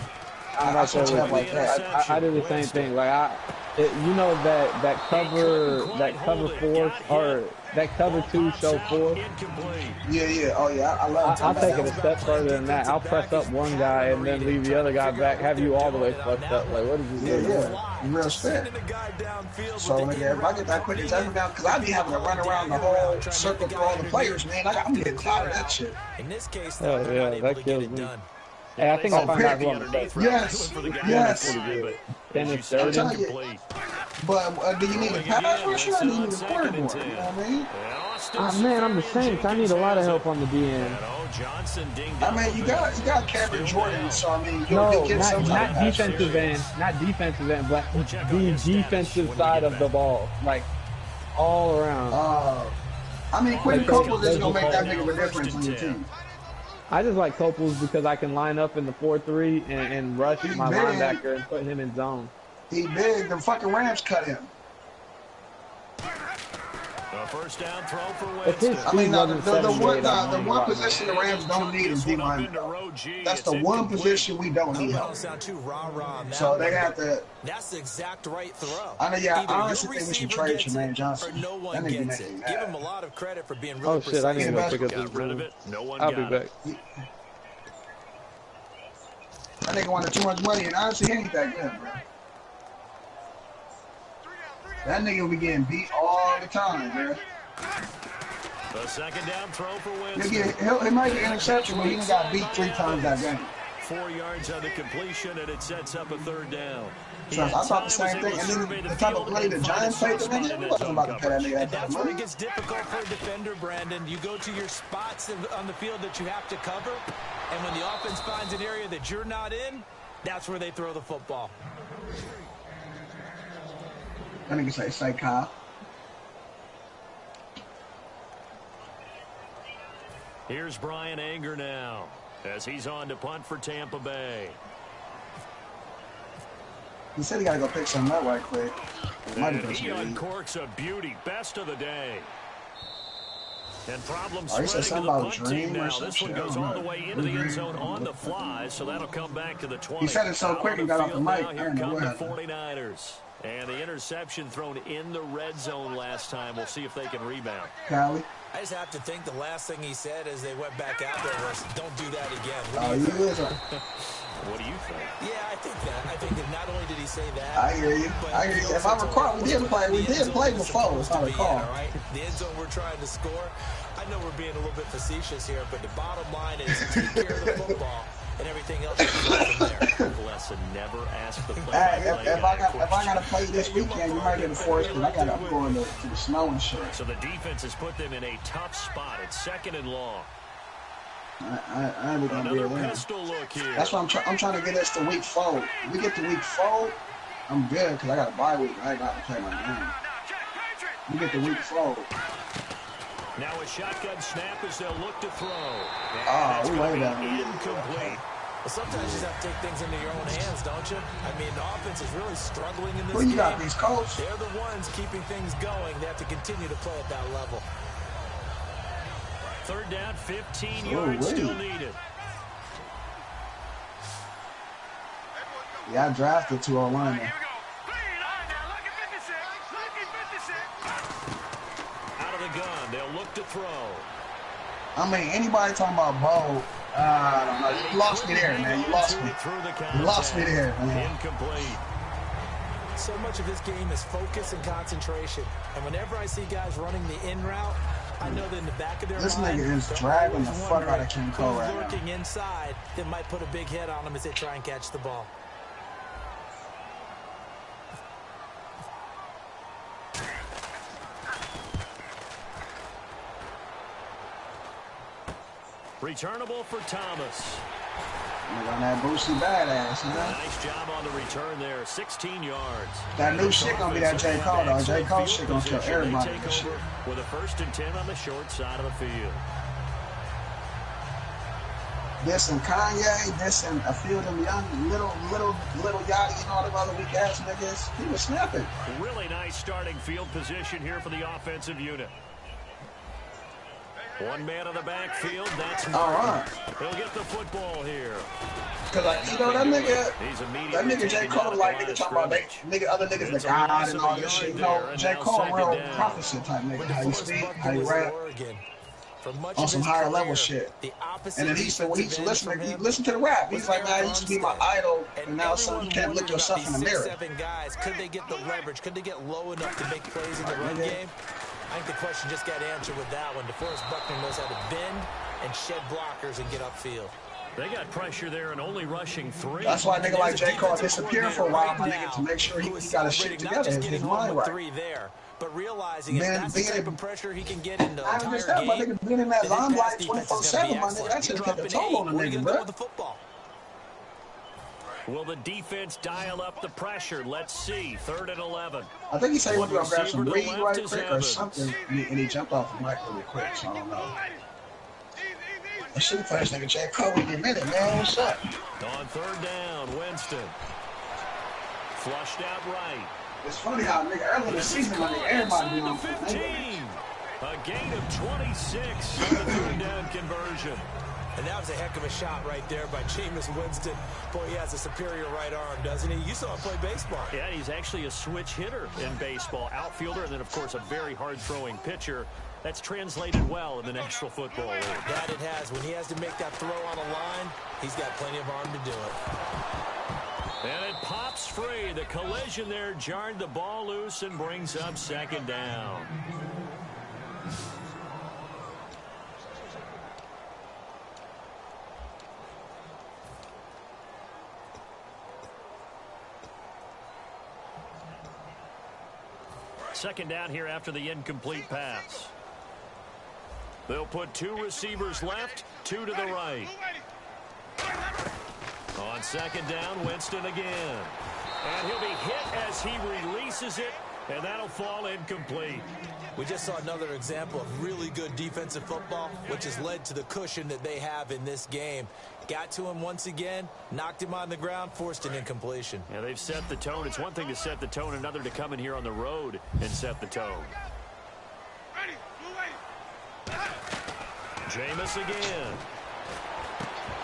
I switch it up like that. I do the same thing. Like you know that cover 4 or that cover 2 show 4. Yeah. Oh yeah, I love. I'll take it a step further than that. I'll press up one guy and then leave the other guy back. Have you all the way fucked up? Like what is this? Yeah. Real spit. So nigga, if I get that quick adjustment down, because I be having to run around the whole circle through all the players, man. I'm getting tired of that shit. In this case, yeah, that kills me. Hey, I think I found out who I'm the Yes. 10 and 30. But do you need a pass rusher or do you need a corner more? You know what I mean? Man, I'm the Saints. I need a lot of help on the DN. I mean, you got Cameron Jordan, so I mean, you'll get some not defensive end, but the defensive side of the ball, like all around. I mean, Quentin Copeland isn't gonna make that big of a difference on your team. I just like Copels because I can line up in the 4-3 and rush my linebacker and put him in zone. He big. The fucking Rams cut him. First down throw for Winston. I mean, the one position the Rams don't need is D-line. That's the one position we don't need help. So they have to. That's the exact right throw. I know. Yeah, I honestly think we should trade Jermaine Johnson. No one gets it. Give him a lot of credit for being really precise. Oh shit! I need to go pick up this rid of it. No one I'll be back. That nigga wanted too much money, and honestly, he ain't that good, bro. That nigga will be getting beat all the time, man. The second down throw for Winston. He might get an interception, but he got beat 3 times that game. 4 yards on the completion, and it sets up a third down. So I thought the same thing. And then the type of money the Giants paid the nigga, we wasn't about to pay that nigga that That's money. when it gets difficult for a defender, Brandon. You go to your spots on the field that you have to cover, and when the offense finds an area that you're not in, that's where they throw the football. That nigga say Kyle. Here's Brian Anger now, as he's on to punt for Tampa Bay. He said he got to go pick something up right quick. And he uncorks a beauty, best of the day. And problems spreading to the punt team now. This one goes all the way into the end zone on the fly, so that'll come back to the 20. He said it so quick and got off the mic. Here come the 49ers. And the interception thrown in the red zone last time. We'll see if they can rebound. Callie? I just have to think the last thing he said as they went back out there was, don't do that again. What do you think? Yeah, I think that not only did he say that. I hear you. If I recall, we did play before, if I recall. Right? The end zone we're trying to score. I know we're being a little bit facetious here, but the bottom line is take care of the football. And everything else is from there. Lesson, never ask the play. If I got to play this weekend, you might get a force, because I got to go into the snow and shit. So the defense has put them in a tough spot. It's 2nd and long. I ain't gonna be around. Pistol look here. That's why I'm trying to get us to week 4. If we get to week 4, I'm good, because I got a bye week. I ain't got to play my game. We get to week 4. Now a shotgun snap as they'll look to throw. We way down. Incomplete. Well, sometimes you just have to take things into your own hands, don't you? I mean, the offense is really struggling in this game. Well, you got these Colts. They're the ones keeping things going. They have to continue to play at that level. 3rd down, 15 yards still needed. Yeah, I drafted 209. Out of the gun, they'll look to throw. I mean, anybody talking about Bo, you lost me there, man. You lost me. You lost me there, man. Incomplete. So much of this game is focus and concentration. And whenever I see guys running the in route, I know that in the back of their this mind, nigga is dragging the fuck out of King Cole right now. Lurking inside that might put a big hit on them as they try and catch the ball. Returnable for Thomas. On that Boosie badass, man. Nice job on the return there, 16 yards. That new shit gonna be that J. Cole, though. J. Cole shit gonna kill everybody. With a 1st and 10 on the short side of the field. This and Kanye, this and a few of them young, little Yachty and all them other weak ass niggas. He was snapping. Really nice starting field position here for the offensive unit. One man on the backfield, that's all right. He'll get the football here. Cause like, you know, that nigga J. Cole, like nigga talking about other niggas the God and all this shit. You know, J. Cole real prophecy type nigga. How you speak, how you rap. On some higher level shit. And then he said when he used to listen to the rap, he's like, man, I used to be my idol, and now son, you can't look yourself in the mirror. Guys, could they get the leverage? Could they get low enough to make plays in the run game? I think the question just got answered with that one. DeForest Buckner knows how to bend and shed blockers and get upfield. They got pressure there and only rushing 3. That's why a nigga like J. Cole disappeared for a while, my nigga, to make sure he got his shit together, his mind right. But realizing if that's the type of pressure he can get in the entire game, my nigga being in that limelight 24/7, my nigga, that should take a toll on the nigga, bro. Will the defense dial up the pressure? Let's see. 3rd and 11. I think he said he went to go grab some weed right quick or something, and he jumped off the mic really quick, so I don't know. Let's see for this nigga J. Cole in a minute, man. What's up? On 3rd down, Winston. Flushed out right. It's funny how nigga early this season, my nigga, everybody be on 15. A gain of 26 on the 3rd down conversion. And that was a heck of a shot right there by Jameis Winston. Boy, he has a superior right arm, doesn't he? You saw him play baseball. Yeah, he's actually a switch hitter in baseball. Outfielder, and then, of course, a very hard-throwing pitcher. That's translated well in the National Football League. That it has. When he has to make that throw on a line, he's got plenty of arm to do it. And it pops free. The collision there jarred the ball loose and brings up 2nd down. Second down here after the incomplete pass. They'll put 2 receivers left, 2 to the right. On 2nd down, Winston again. And he'll be hit as he releases it, and that'll fall incomplete. We just saw another example of really good defensive football, which has led to the cushion that they have in this game. Got to him once again, knocked him on the ground, forced an incompletion. Yeah, they've set the tone. It's one thing to set the tone, another to come in here on the road and set the tone. Jameis again.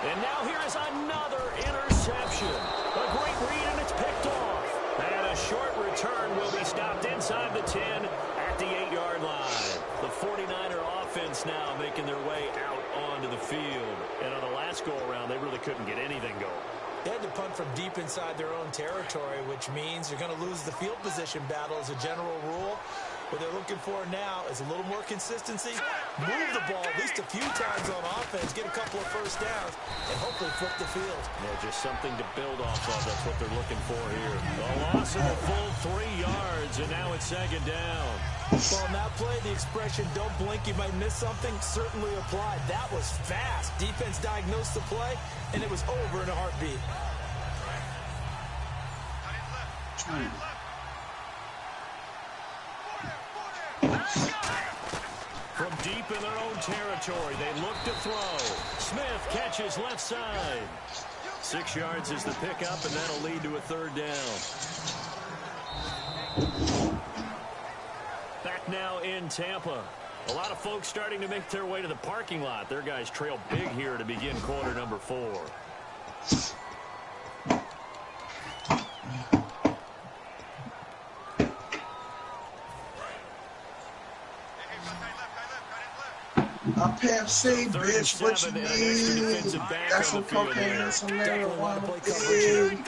And now here is another interception. A great read, and it's picked off. And a short return will be stopped inside the 10 at the 8-yard line. The 49er offense now making their way out onto the field. And on the last go-around, they really couldn't get anything going. They had to punt from deep inside their own territory, which means you're going to lose the field position battle as a general rule. What they're looking for now is a little more consistency, move the ball at least a few times on offense, get a couple of first downs, and hopefully flip the field. Yeah, just something to build off of. That's what they're looking for here. A loss of a full 3 yards, and now it's 2nd down. Well, on that play, the expression, don't blink, you might miss something, certainly applied. That was fast. Defense diagnosed the play, and it was over in a heartbeat. From deep in their own territory, they look to throw. Smith catches left side. 6 yards is the pickup, and that'll lead to a 3rd down. Back now in Tampa. A lot of folks starting to make their way to the parking lot. Their guys trail big here to begin quarter number 4. A Pimp C, bitch, what you need? Got some cocaine and some marijuana, baby.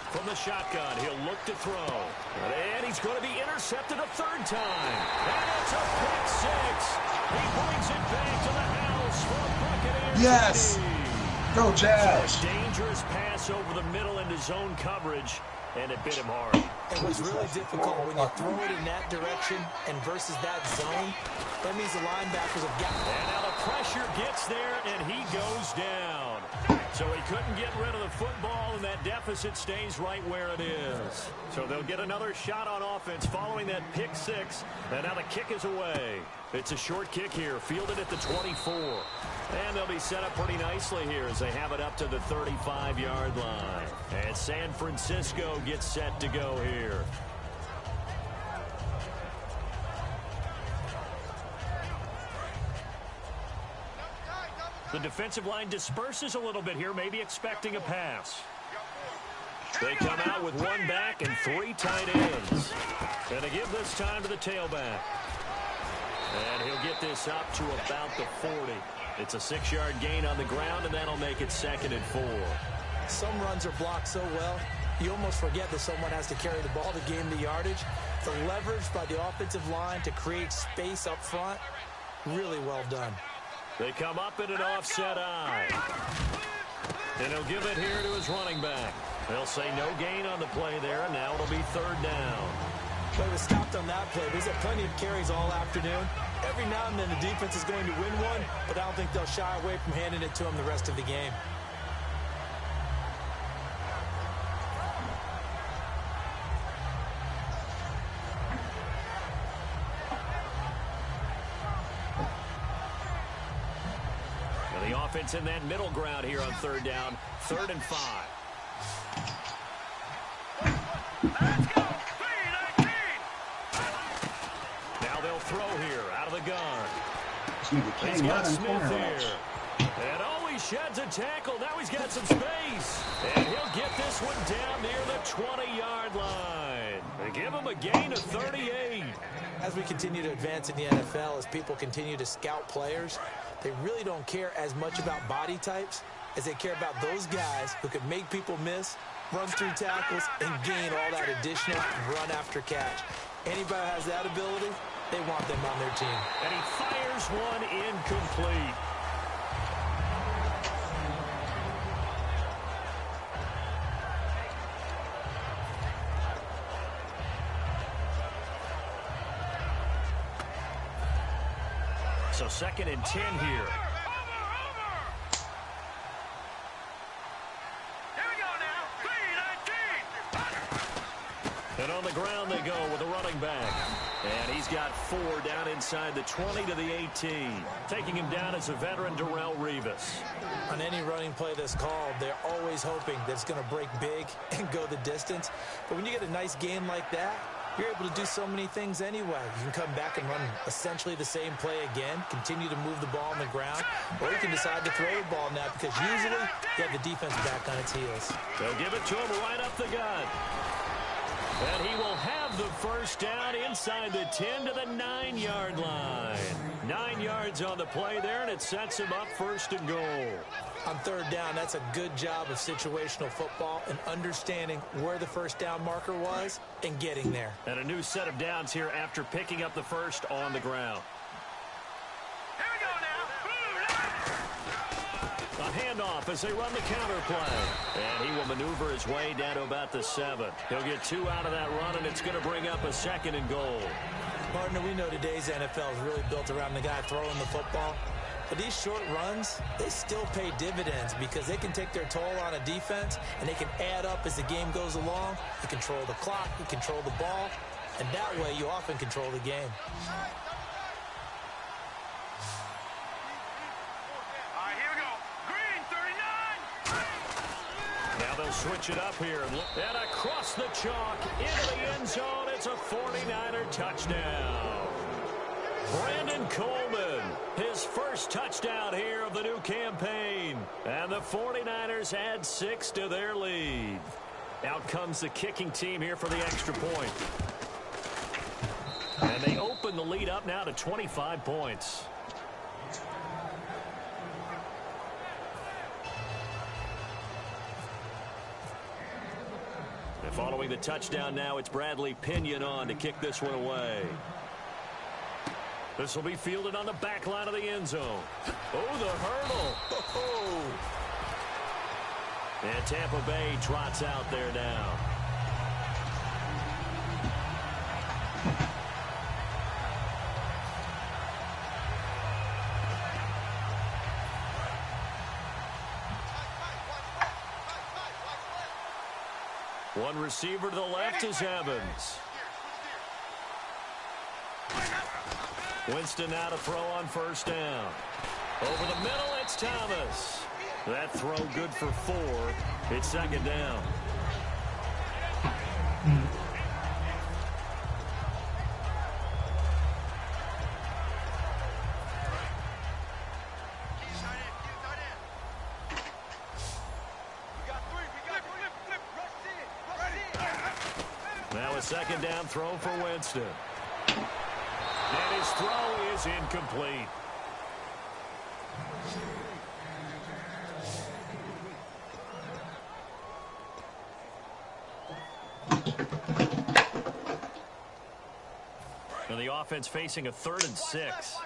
From the shotgun, he'll look to throw. And he's going to be intercepted a 3rd time. And it's a pick 6. He brings it back to the house for a Buccaneers. Yes. Go Jazz. So a dangerous pass over the middle into zone coverage. and it bit him hard. And what's really difficult when you throw it in that direction and versus that zone, that means the linebackers have got. And now the pressure gets there, and he goes down. So he couldn't get rid of the football, and that deficit stays right where it is. So they'll get another shot on offense following that pick six, and now the kick is away. It's a short kick here, fielded at the 24. And they'll be set up pretty nicely here as they have it up to the 35-yard line. And San Francisco gets set to go here. The defensive line disperses a little bit here, maybe expecting a pass. They come out with one back and three tight ends. And they give this time to the tailback. And he'll get this up to about the 40. It's a 6-yard gain on the ground, and that'll make it 2nd and 4. Some runs are blocked so well, you almost forget that someone has to carry the ball to gain the yardage. The leverage by the offensive line to create space up front, really well done. They come up in an offset eye. And he'll give it here to his running back. They'll say no gain on the play there, and now it'll be 3rd down. Play was stopped on that play. He's had plenty of carries all afternoon. Every now and then the defense is going to win one, but I don't think they'll shy away from handing it to him the rest of the game. And the offense in that middle ground here on 3rd down, 3rd and 5. Let's go. Throw here out of the gun. He's got Smith here. And oh, he sheds a tackle. Now he's got some space. And he'll get this one down near the 20-yard line. They give him a gain of 38. As we continue to advance in the NFL, as people continue to scout players, they really don't care as much about body types as they care about those guys who can make people miss, run through tackles, and gain all that additional run after catch. Anybody who has that ability, they want them on their team. And he fires one incomplete. So 2nd and 10 here. And on the ground they go with a running back. And he's got 4 down inside the 20 to the 18. Taking him down is a veteran, Darrelle Revis. On any running play that's called, they're always hoping that it's going to break big and go the distance. But when you get a nice gain like that, you're able to do so many things anyway. You can come back and run essentially the same play again, continue to move the ball on the ground, or you can decide to throw the ball now because usually you have the defense back on its heels. They'll give it to him right up the gut. And he will have the 1st down inside the 10 to the 9-yard line. 9 yards on the play there, and it sets him up 1st and goal. On 3rd down, that's a good job of situational football and understanding where the 1st down marker was and getting there. And a new set of downs here after picking up the 1st on the ground. Here we go now. A handoff as they run the counter play. And he will maneuver his way down to about the 7. He'll get 2 out of that run, and it's going to bring up a 2nd and goal. Partner, we know today's NFL is really built around the guy throwing the football. But these short runs, they still pay dividends because they can take their toll on a defense, and they can add up as the game goes along. You control the clock, you control the ball, and that way you often control the game. Switch it up here. And across the chalk into the end zone. It's a 49er touchdown. Brandon Coleman, his 1st touchdown here of the new campaign. And the 49ers add 6 to their lead. Out comes the kicking team here for the extra point. And they open the lead up now to 25 points. Following the touchdown now, it's Bradley Pinion on to kick this one away. This will be fielded on the back line of the end zone. Oh, the hurdle. Oh. And Tampa Bay trots out there now. One receiver to the left is Evans. Winston now to throw on first down. Over the middle, it's Thomas. That throw good for 4. It's second down. Now a second down throw for Winston. And his throw is incomplete. And the offense facing a 3rd and 6.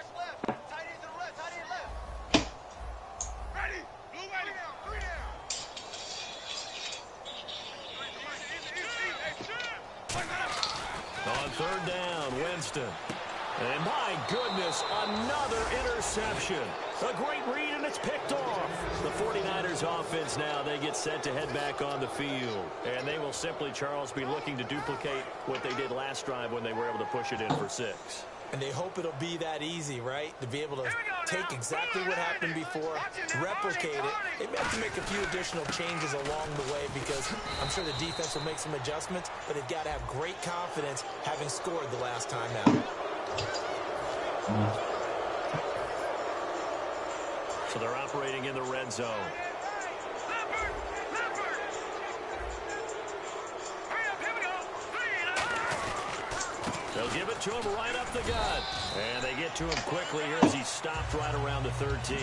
On 3rd down, Winston. And my goodness, another interception. A great read, and it's picked off. The 49ers offense now, they get set to head back on the field. And they will simply, Charles, be looking to duplicate what they did last drive when they were able to push it in for 6. And they hope it'll be that easy, right? To be able to take exactly what happened before, replicate it. They may have to make a few additional changes along the way because I'm sure the defense will make some adjustments, but they've got to have great confidence having scored the last time out. So they're operating in the red zone. They'll give it to him right up the gut. And they get to him quickly here as he stopped right around the 13.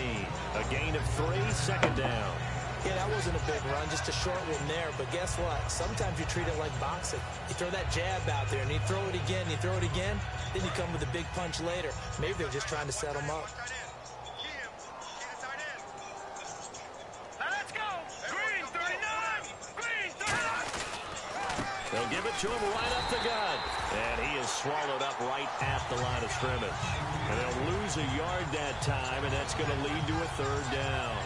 A gain of 3, second down. Yeah, that wasn't a big run, just a short one there. But guess what? Sometimes you treat it like boxing. You throw that jab out there, and you throw it again, then you come with a big punch later. Maybe they're just trying to set him up. They'll give it to him right up the gut. And he is swallowed up right at the line of scrimmage. And they'll lose a yard that time, and that's going to lead to a 3rd down.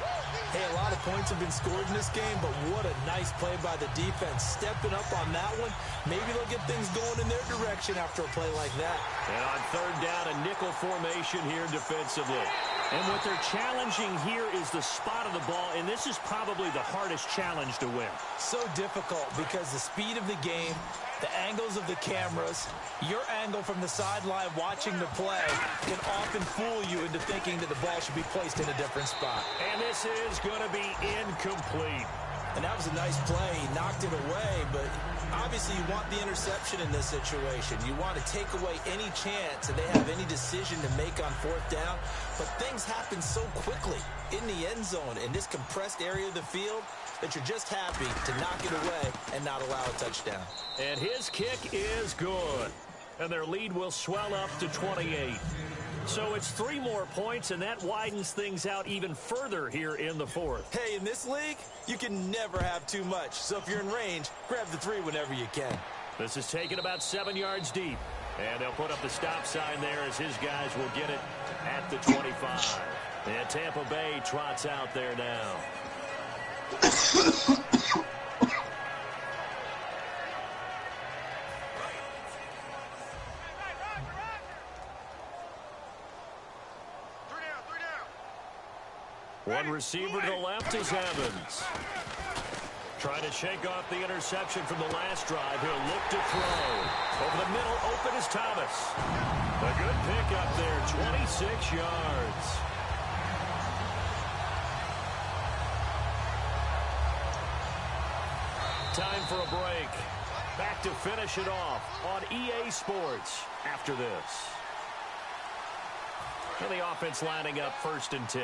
Hey, a lot of points have been scored in this game, but what a nice play by the defense. Stepping up on that one, maybe they'll get things going in their direction after a play like that. And on 3rd down, a nickel formation here defensively. And what they're challenging here is the spot of the ball, and this is probably the hardest challenge to win. So difficult because the speed of the game, the angles of the cameras, your angle from the sideline watching the play can often fool you into thinking that the ball should be placed in a different spot. And this is going to be incomplete. And that was a nice play. He knocked it away, but obviously you want the interception in this situation. You want to take away any chance that they have any decision to make on 4th down. But things happen so quickly in the end zone in this compressed area of the field that you're just happy to knock it away and not allow a touchdown. And his kick is good. And their lead will swell up to 28. So it's 3 more points, and that widens things out even further here in the 4th. Hey, in this league, you can never have too much. So if you're in range, grab the 3 whenever you can. This is taken about 7 yards deep. And they'll put up the stop sign there as his guys will get it at the 25. And Tampa Bay trots out there now. One receiver to the left is Evans. Trying to shake off the interception from the last drive. He'll look to throw. Over the middle, open is Thomas. A good pick up there, 26 yards. Time for a break. Back to finish it off on EA Sports after this. And the offense lining up 1st and 10.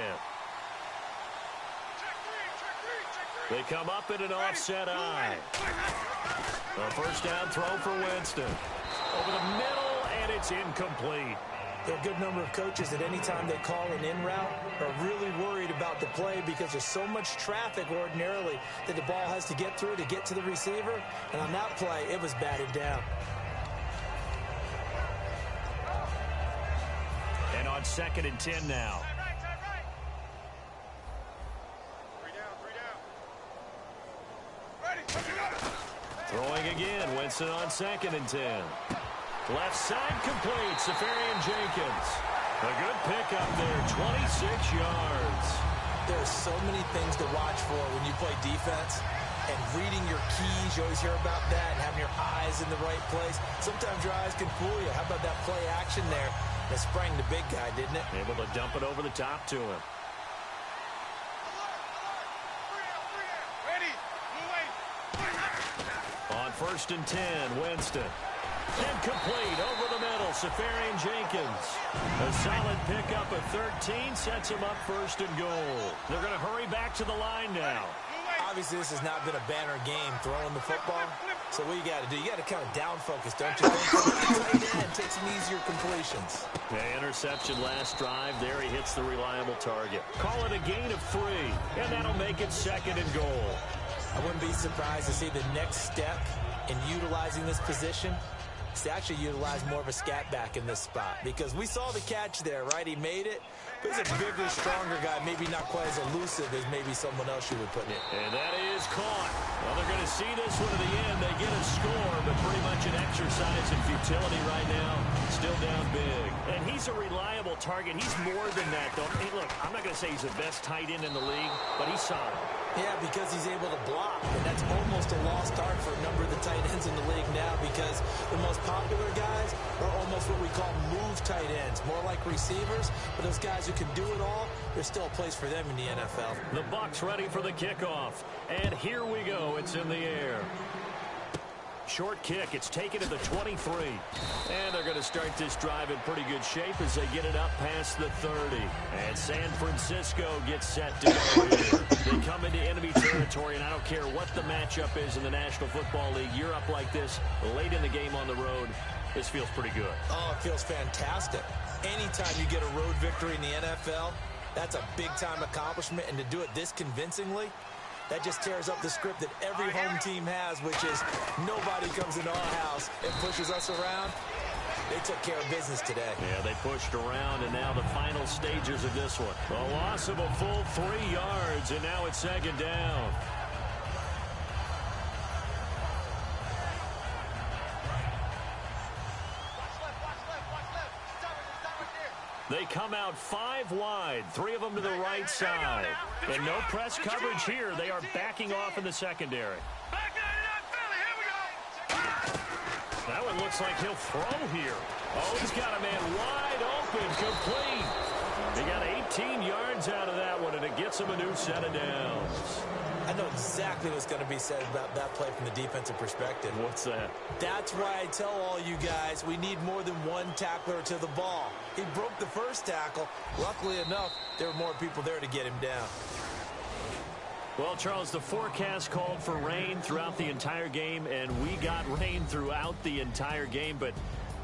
They come up in an offset eye. A 1st down throw for Winston. Over the middle, and it's incomplete. There are a good number of coaches that any time they call an in route are really worried about the play because there's so much traffic ordinarily that the ball has to get through to get to the receiver. And on that play, it was batted down. And on 2nd and 10 now. Throwing again, Winston on 2nd and 10. Left side complete, Safarian Jenkins. A good pickup there, 26 yards. There's so many things to watch for when you play defense. And reading your keys, you always hear about that, and having your eyes in the right place. Sometimes your eyes can fool you. How about that play action there? That sprang the big guy, didn't it? Able to dump it over the top to him. On 1st and 10, Winston. Incomplete, over the middle, Safarian Jenkins. A solid pickup of 13 sets him up 1st and goal. They're going to hurry back to the line now. Obviously, this has not been a banner game throwing the football. So what you got to do, you got to kind of down focus, don't you think? Tight end, take some easier completions. The interception last drive. There he hits the reliable target. Call it a gain of 3, and that'll make it 2nd and goal. I wouldn't be surprised to see the next step in utilizing this position is to actually utilize more of a scat back in this spot. Because we saw the catch there, right? He made it. But he's a bigger, stronger guy, maybe not quite as elusive as maybe someone else you would put in. And that is caught. Well, they're going to see this one to the end. They get a score, but pretty much an exercise in futility right now. Still down big. And he's a reliable target. He's more than that, though. Hey, look, I'm not going to say he's the best tight end in the league, but he's solid. Yeah, because he's able to block, and that's almost a lost art for a number of the tight ends in the league now, because the most popular guys are almost what we call move tight ends, more like receivers, but those guys who can do it all, there's still a place for them in the NFL. The Bucs ready for the kickoff, and here we go. It's in the air. Short kick. It's taken to the 23. And they're going to start this drive in pretty good shape as they get it up past the 30. And San Francisco gets set to go here. They come into enemy territory, and I don't care what the matchup is in the National Football League. You're up like this late in the game on the road. This feels pretty good. Oh, it feels fantastic. Anytime you get a road victory in the NFL, that's a big-time accomplishment. And to do it this convincingly, that just tears up the script that every home team has, which is nobody comes into our house and pushes us around. They took care of business today. Yeah, they pushed around, and now the final stages of this one. A loss of a full 3 yards, and now it's 2nd down. They come out 5 wide, 3 of them to the right side. And no press coverage here. They are backing off in the secondary. That one looks like he'll throw here. Oh, he's got a man wide open, complete. They got 18 yards out of that one, and it gets him a new set of downs. I know exactly what's going to be said about that play from the defensive perspective. What's that? That's why I tell all you guys we need more than one tackler to the ball. He broke the first tackle. Luckily enough, there were more people there to get him down. Well, Charles, the forecast called for rain throughout the entire game, and we got rain throughout the entire game. But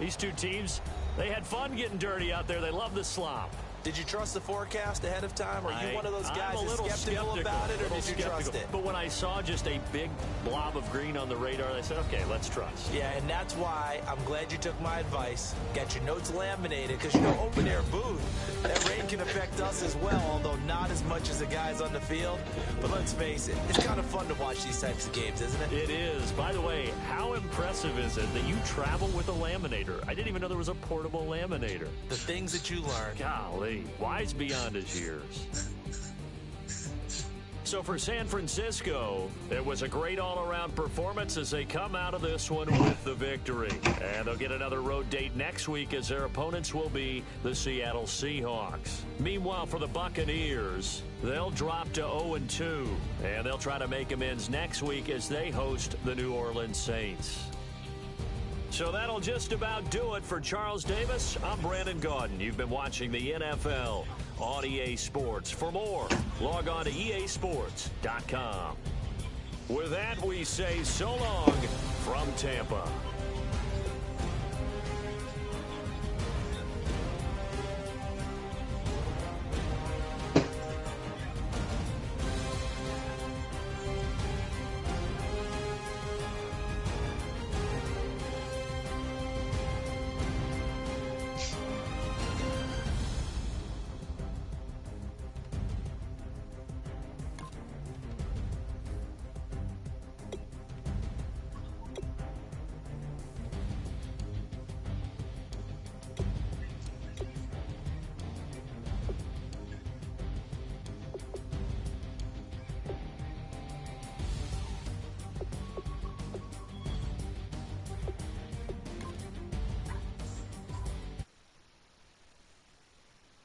these two teams, they had fun getting dirty out there. They love the slop. Did you trust the forecast ahead of time? Are you one of those guys that's skeptical about it, or did you trust it? But when I saw just a big blob of green on the radar, I said, okay, let's trust. Yeah, and that's why I'm glad you took my advice. Got your notes laminated, because, you know, open air booth, that rain can affect us as well, although not as much as the guys on the field. But let's face it, it's kind of fun to watch these types of games, isn't it? It is. By the way, how impressive is it that you travel with a laminator? I didn't even know there was a portable laminator. The things that you learn. Golly. Wise beyond his years. So for San Francisco, it was a great all-around performance as they come out of this one with the victory. And they'll get another road date next week as their opponents will be the Seattle Seahawks. Meanwhile, for the Buccaneers, they'll drop to 0-2, and they'll try to make amends next week as they host the New Orleans Saints. So that'll just about do it for Charles Davis. I'm Brandon Gaudin. You've been watching the NFL on EA Sports. For more, log on to easports.com. With that, we say so long from Tampa.